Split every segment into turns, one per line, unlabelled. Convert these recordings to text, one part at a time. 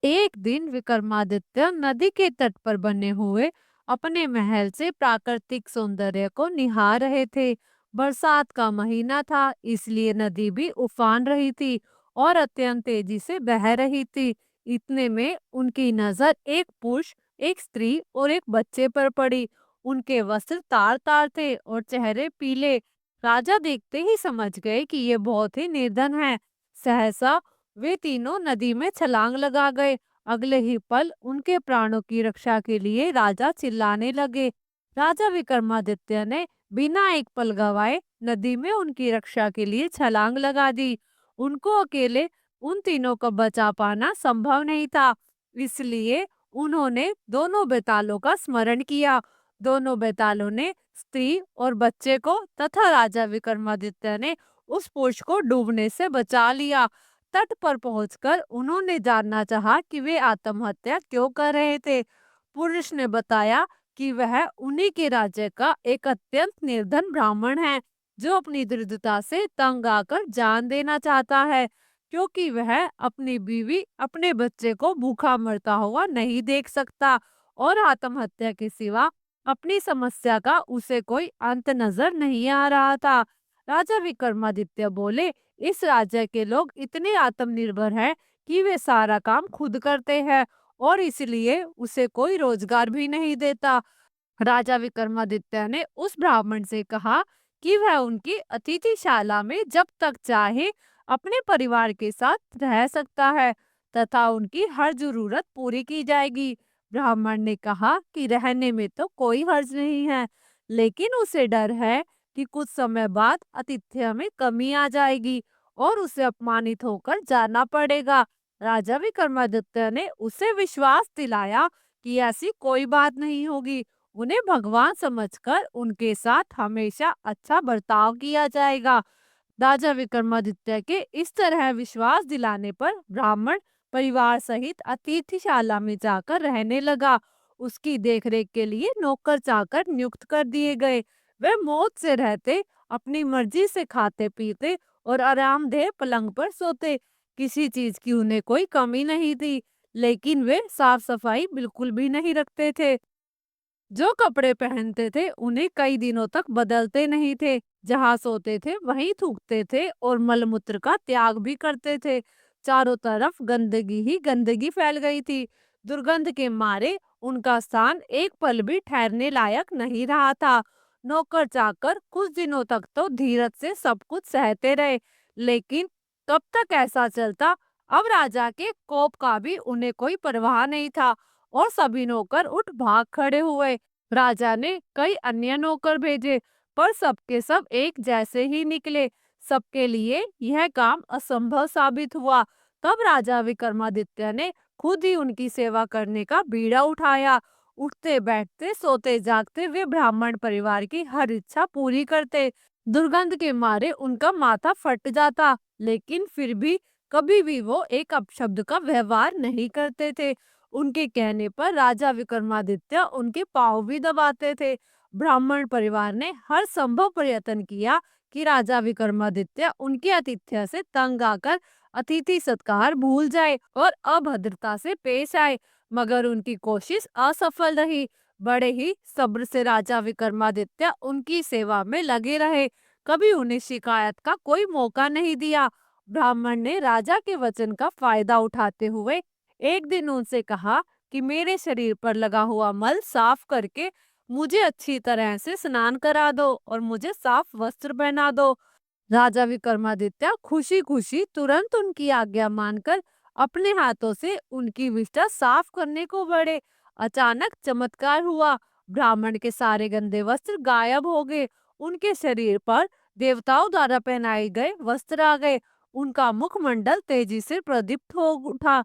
एक दिन विक्रमादित्य नदी के तट पर बने हुए अपने महल से प्राकृतिक सौंदर्य को निहार रहे थे। बरसात का महीना था, इसलिए नदी भी उफान रही थी और अत्यंत तेजी से बह रही थी। इतने में उनकी नजर एक पुरुष, एक स्त्री और एक बच्चे पर पड़ी। उनके वस्त्र तार तार थे और चेहरे पीले। राजा देखते ही समझ गए कि ये बहुत ही निर्धन है। सहसा वे तीनों नदी में छलांग लगा गए। अगले ही पल उनके प्राणों की रक्षा के लिए राजा चिल्लाने लगे। राजा विक्रमादित्य ने बिना एक पल गवाए नदी में उनकी रक्षा के लिए छलांग लगा दी। उनको अकेले उन तीनों को बचा पाना संभव नहीं था, इसलिए उन्होंने दोनों बेतालों का स्मरण किया। दोनों बेतालों ने स्त्री और बच्चे को तथा राजा विक्रमादित्य ने उस पुरुष को डूबने से बचा लिया। तट पर पहुंचकर उन्होंने जानना चाहा कि वे आत्महत्या क्यों कर रहे थे। पुरुष ने बताया कि वह उन्हीं के राज्य का एक अत्यंत निर्धन ब्राह्मण है, जो अपनी दृढ़ता से तंग आकर जान देना चाहता है, क्योंकि वह अपनी बीवी, अपने बच्चे को भूखा मरता हुआ नहीं देख सकता और आत्महत्या के सिवा अपनी समस्या का उसे कोई अंत नजर नहीं आ रहा था। राजा विक्रमादित्य बोले, इस राज्य के लोग इतने आत्मनिर्भर हैं कि वे सारा काम खुद करते हैं और इसलिए उसे कोई रोजगार भी नहीं देता। राजा विक्रमादित्य ने उस ब्राह्मण से कहा कि वह उनकी अतिथिशाला में जब तक चाहे अपने परिवार के साथ रह सकता है तथा उनकी हर जरूरत पूरी की जाएगी। ब्राह्मण ने कहा कि रहने में तो कोई हर्ज नहीं है, लेकिन उसे डर है कि कुछ समय बाद आतिथ्य में कमी आ जाएगी और उसे अपमानित होकर जाना पड़ेगा। राजा विक्रमादित्य ने उसे विश्वास दिलाया कि ऐसी कोई बात नहीं होगी। उन्हें भगवान समझकर उनके साथ हमेशा अच्छा बर्ताव किया जाएगा। राजा विक्रमादित्य के इस तरह विश्वास दिलाने पर ब्राह्मण परिवार सहित अतिथिशाला में जाकर रहने लगा। उसकी देखरेख के लिए नौकर चाकर नियुक्त कर दिए गए। वे मौज से रहते, अपनी मर्जी से खाते पीते और आरामदेह पलंग पर सोते। किसी चीज की उन्हें कोई कमी नहीं थी, लेकिन वे साफ सफाई बिल्कुल भी नहीं रखते थे। जो कपड़े पहनते थे उन्हें कई दिनों तक बदलते नहीं थे। जहाँ सोते थे वहीं थूकते थे और मलमूत्र का त्याग भी करते थे। चारों तरफ गंदगी ही गंदगी फैल गई थी। दुर्गंध के मारे उनका स्थान एक पल भी ठहरने लायक नहीं रहा था। नौकर चाकर कुछ दिनों तक तो धीरज से सब कुछ सहते रहे, लेकिन कब तक ऐसा चलता। अब राजा के कोप का भी उन्हें कोई परवाह नहीं था और सभी नौकर उठ भाग खड़े हुए। राजा ने कई अन्य नौकर भेजे, पर सबके सब एक जैसे ही निकले। सबके लिए यह काम असंभव साबित हुआ। तब राजा विक्रमादित्य ने खुद ही उनकी सेवा करने का बीड़ा उठाया। उठते बैठते सोते जागते वे ब्राह्मण परिवार की हर इच्छा पूरी करते। दुर्गंध के मारे उनका माथा फट जाता, लेकिन फिर भी कभी भी वो एक अपशब्द का व्यवहार नहीं करते थे। उनके कहने पर राजा विक्रमादित्य उनके पांव भी दबाते थे। ब्राह्मण परिवार ने हर संभव प्रयत्न किया कि राजा विक्रमादित्य उनके आतिथ्य से तंग आकर अतिथि सत्कार भूल जाए और अभद्रता से पेश आए, मगर उनकी कोशिश असफल रही। बड़े ही सब्र से राजा विक्रमादित्य उनकी सेवा में लगे रहे, कभी उन्हें शिकायत का कोई मौका नहीं दिया। ब्राह्मण ने राजा के वचन का फायदा उठाते हुए एक दिन उनसे कहा कि मेरे शरीर पर लगा हुआ मल साफ करके मुझे अच्छी तरह से स्नान करा दो और मुझे साफ वस्त्र पहना दो। राजा विक्रमादित्य खुशी खुशी तुरंत उनकी आज्ञा मानकर अपने हाथों से उनकी विष्ठा साफ करने को बढ़े। अचानक चमत्कार हुआ। ब्राह्मण के सारे गंदे वस्त्र गायब हो गए। उनके शरीर पर देवताओं द्वारा पहनाए गए वस्त्र आ गए। उनका मुखमंडल तेजी से प्रदीप्त हो उठा।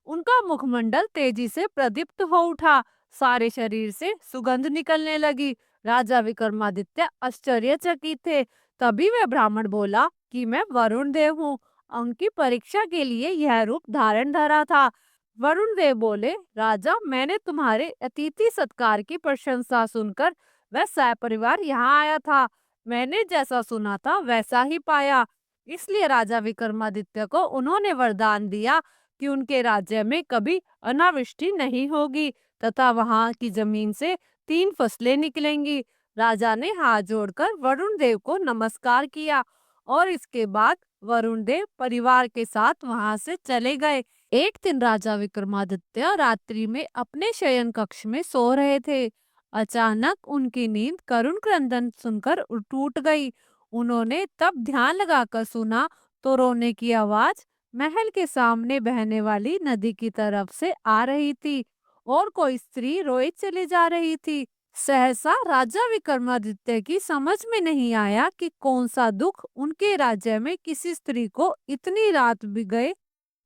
उनका मुखमंडल तेजी से प्रदीप्त हो उठा। सारे शरीर से सुगंध निकलने लगी। राजा विक्रमादित्य आश्चर्यचकित थे। तभी वह ब्राह्मण बोला कि मैं वरुण देव हूँ। उनकी परीक्षा के लिए यह रूप धारण धरा था। वरुण देव बोले, राजा, मैंने तुम्हारे अतिथि सत्कार की प्रशंसा सुनकर वह सपरिवार यहाँ आया था। मैंने जैसा सुना था वैसा ही पाया, इसलिए राजा विक्रमादित्य को उन्होंने वरदान दिया कि उनके राज्य में कभी अनावृष्टि नहीं होगी तथा वहां की जमीन से 3 फसलें निकलेंगी। राजा ने हाथ जोड़कर वरुण देव को नमस्कार किया और इसके बाद वरुण देव परिवार के साथ वहां से चले गए। एक दिन राजा विक्रमादित्य रात्रि में अपने शयन कक्ष में सो रहे थे। अचानक उनकी नींद करुण क्रंदन सुनकर टूट गई। उन्होंने तब ध्यान लगाकर सुना तो रोने की आवाज महल के सामने बहने वाली नदी की तरफ से आ रही थी और कोई स्त्री रोए चली जा रही थी। सहसा राजा विक्रमादित्य की समझ में नहीं आया कि कौन सा दुख उनके राज्य में किसी स्त्री को इतनी रात भी गए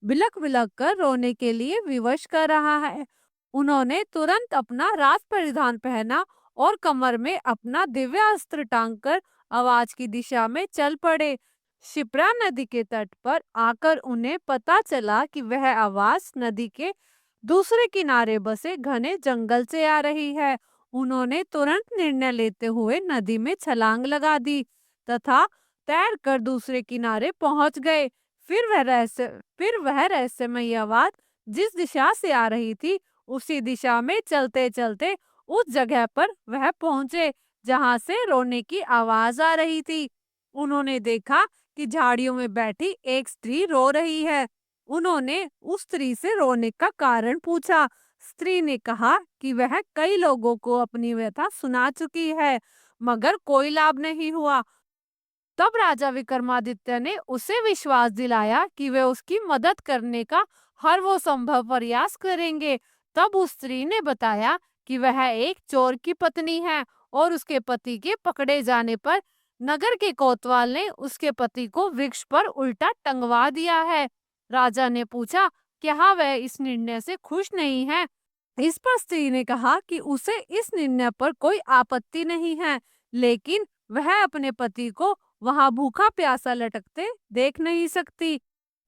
बिलक बिलक कर रोने के लिए विवश कर रहा है। उन्होंने तुरंत अपना राज परिधान पहना और कमर में अपना दिव्य अस्त्र टांग कर आवाज की दिशा में चल पड़े। शिप्रा नदी के तट पर आकर उन्हें पता चला कि वह आवाज नदी के दूसरे किनारे बसे घने जंगल से आ रही है। उन्होंने तुरंत निर्णय लेते हुए नदी में छलांग लगा दी तथा तैरकर दूसरे किनारे पहुंच गए। फिर वह रहस्यमयी आवाज जिस दिशा से आ रही थी उसी दिशा में चलते चलते उस जगह पर वह पहुंचे जहां से रोने की आवाज आ रही थी। उन्होंने देखा कि झाड़ियों में बैठी एक स्त्री रो रही है। उन्होंने उस स्त्री से रोने का कारण पूछा। स्त्री ने कहा कि वह कई लोगों को अपनी व्यथा सुना चुकी है मगर कोई लाभ नहीं हुआ। तब राजा विक्रमादित्य ने उसे विश्वास दिलाया कि वे उसकी मदद करने का हर वो संभव प्रयास करेंगे। तब उस स्त्री ने बताया कि वह एक चोर की पत्नी है और उसके पति के पकड़े जाने पर नगर के कोतवाल ने उसके पति को वृक्ष पर उल्टा टंगवा दिया है। राजा ने पूछा, क्या वह इस निर्णय से खुश नहीं है? इस पर स्त्री ने कहा कि उसे इस निर्णय पर कोई आपत्ति नहीं है, लेकिन वह अपने पति को वहां भूखा प्यासा लटकते देख नहीं सकती,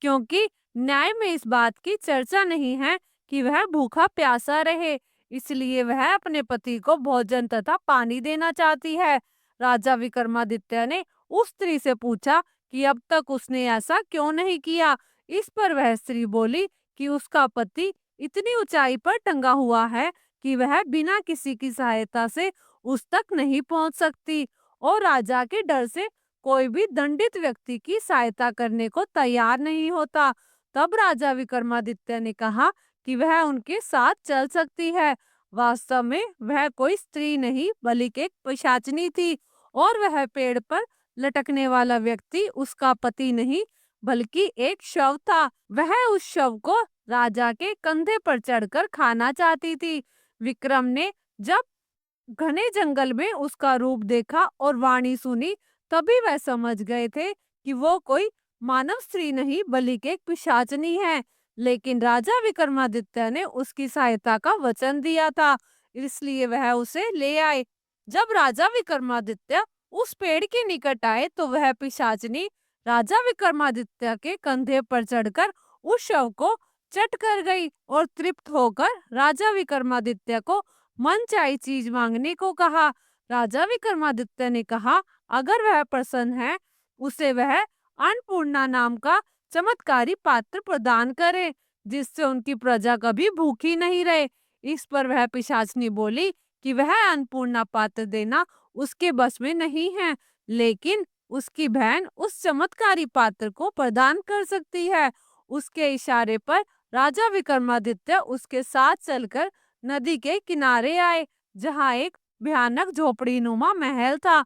क्योंकि न्याय में इस बात की चर्चा नहीं है कि वह भूखा प्यासा रहे। इसलिए वह अपने पति को भोजन तथा पानी देना चाहती है। राजा विक्रमादित्य ने उस स्त्री से पूछा कि अब तक उसने ऐसा क्यों नहीं किया। इस पर वह स्त्री बोली कि उसका पति इतनी ऊंचाई पर टंगा हुआ है कि वह बिना किसी की सहायता से उस तक नहीं पहुंच सकती और राजा के डर से कोई भी दंडित व्यक्ति की सहायता करने को तैयार नहीं होता। तब राजा विक्रमादित्य ने कहा कि वह उनके साथ चल सकती है। वास्तव में वह कोई स्त्री नहीं बल्कि एक पिशाचिनी थी और वह पेड़ पर लटकने वाला व्यक्ति उसका पति नहीं बल्कि एक शव था। वह उस शव को राजा के कंधे पर चढ़कर खाना चाहती थी। विक्रम ने जब घने जंगल में उसका रूप देखा और वाणी सुनी तभी वह समझ गए थे कि वो कोई मानव स्त्री नहीं बल्कि एक पिशाचनी है। लेकिन राजा विक्रमादित्य ने उसकी सहायता का वचन दिया था, इसलिए वह उसे ले आए। जब राजा विक्रमादित्य उस पेड़ के निकट आए तो वह पिशाचनी राजा विक्रमादित्य के कंधे पर चढ़कर उस शव को चट कर गई और तृप्त होकर राजा विक्रमादित्य को मनचाही चीज मांगने को कहा। राजा विक्रमादित्य ने कहा, अगर वह प्रसन्न है उसे वह अन्नपूर्णा नाम का चमत्कारी पात्र प्रदान करे जिससे उनकी प्रजा कभी भूखी नहीं रहे। इस पर वह पिशाचनी बोली कि वह अन्नपूर्णा पात्र देना उसके बस में नहीं है, लेकिन उसकी बहन उस चमत्कारी पात्र को प्रदान कर सकती है। उसके इशारे पर राजा विक्रमादित्य उसके साथ चलकर नदी के किनारे आए जहां एक भयानक झोपड़ीनुमा महल था।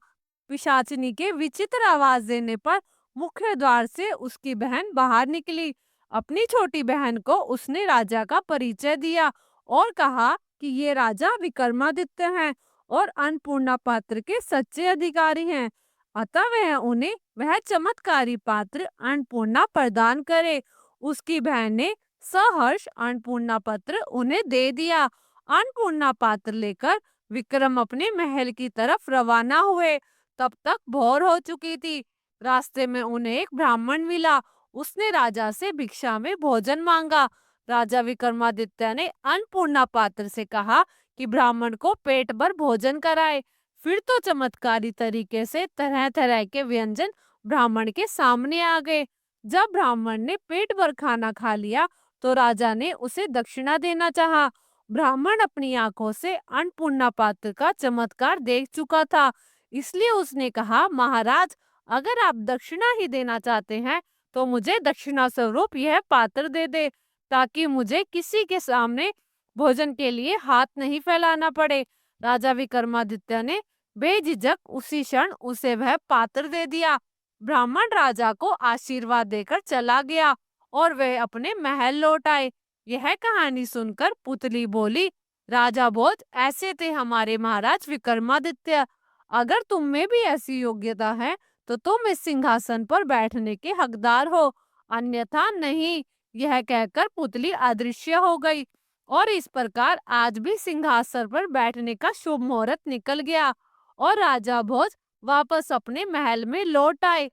पिशाचिनी के विचित्र आवाज देने पर मुख्य द्वार से उसकी बहन बाहर निकली। अपनी छोटी बहन को उसने राजा का परिचय दिया और कहा कि ये राजा विक्रमादित्य हैं और अन्नपूर्णा पात्र के सच्चे अधिकारी हैं, अतः वह उन्हें वह चमत्कारी पात्र अन्नपूर्णा प्रदान करे। उसकी बहन ने सहर्ष अन्नपूर्णा पत्र उन्हें दे दिया। अन्नपूर्णा पात्र लेकर विक्रम अपने महल की तरफ रवाना हुए। तब तक भोर हो चुकी थी। रास्ते में उन्हें एक ब्राह्मण मिला। उसने राजा से भिक्षा में भोजन मांगा। राजा विक्रमादित्य ने अन्नपूर्णा पात्र से कहा कि ब्राह्मण को पेट भर भोजन कराए। फिर तो चमत्कारी तरीके से तरह तरह के व्यंजन ब्राह्मण के सामने आ गए। जब ब्राह्मण ने पेट भर खाना खा लिया तो राजा ने उसे दक्षिणा देना चाहा। ब्राह्मण अपनी आंखों से अन्नपूर्णा पात्र का चमत्कार देख चुका था, इसलिए उसने कहा, महाराज, अगर आप दक्षिणा ही देना चाहते हैं तो मुझे दक्षिणा स्वरूप यह पात्र दे दे, ताकि मुझे किसी के सामने भोजन के लिए हाथ नहीं फैलाना पड़े। राजा विक्रमादित्य ने बेझिझक उसी क्षण उसे वह पात्र दे दिया। ब्राह्मण राजा को आशीर्वाद देकर चला गया और वे अपने महल लौट आए। यह कहानी सुनकर पुतली बोली, राजा भोज ऐसे थे हमारे महाराज विक्रमादित्य। अगर तुम में भी ऐसी योग्यता है तो तुम इस सिंहासन पर बैठने के हकदार हो, अन्यथा नहीं। यह कहकर पुतली अदृश्य हो गई और इस प्रकार आज भी सिंहासन पर बैठने का शुभ मुहूर्त निकल गया और राजा भोज वापस अपने महल में लौट आए।